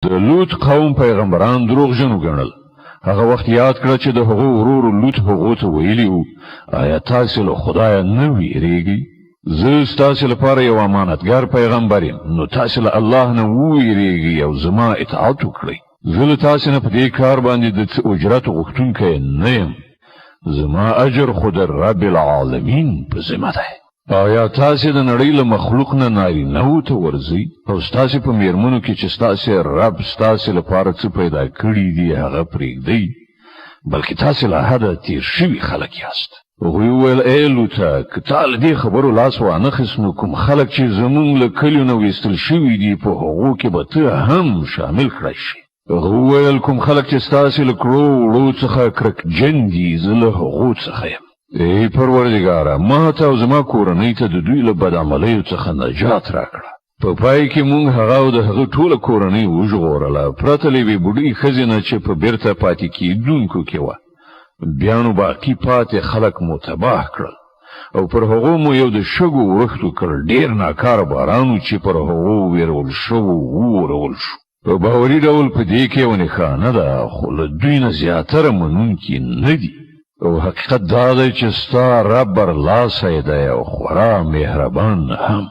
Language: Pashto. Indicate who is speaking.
Speaker 1: د لوط قوم پیغمبران دروغجن وګڼل. هغه وخت یاد کړه چې د هغو ورور لوط هغو ته ویلي وو آیا تاسو له خدای نه ویریږئ؟ زه ستاسو لپاره یو امانتګار پیغمبر یم، نو تاسو له الله نه ویریږئ او زما اطاعت وکړئ. زه له تاسو نه په دې کار باندې د څه اجرت غوښتونکی نه یم، زما اجر خو د رب العالمین په ذمه دی. آیا تاسو د نړۍ له مخلوق نه نارینه‌وو ته ورځئ او ستاسو په میرمنو کې چې ستاسو رب ستاسو لپاره څه پیدا کړي دي هغه پرېږدئ، بلکې تاسو له حده تیر شوي خلک یاست. هغوی وویل ای لوطه که تا له دې خبرو لاس وانخیست نو کوم خلک چې زموږ له کلیو نه ویستل شوي دي په هغو کې به ته هم شامل کړی شي. هغه وویل کوم خلک چې ستاسو له کړو وړو څخه کرکجن دي زه له هغو څخه یم. ای پروردګاره ما ته او زما کورنۍ ته د دوی له بدعملیو څخه نجات راکړه. په پای کې مونږ هغه او د هغه ټوله کورنۍ وژغورله پرته له یوې بوډۍ ښځې نه چې په بیرته پاتې کېدونکو کې وه. بیا نو باقي پاتې خلک مو تباه کړل او پر هغو مو یو د شګو ورښتو کړ ډېر ناکاره باران چې پر هغو ویرول شوو وورول شو. په باوري ډول په دې کې یوه نښانه ده خو له دوی نه زیاتره منونکي نه دي. او حقیقت دا دی چې ستا رب برلاسی دی او خورا مهربان هم.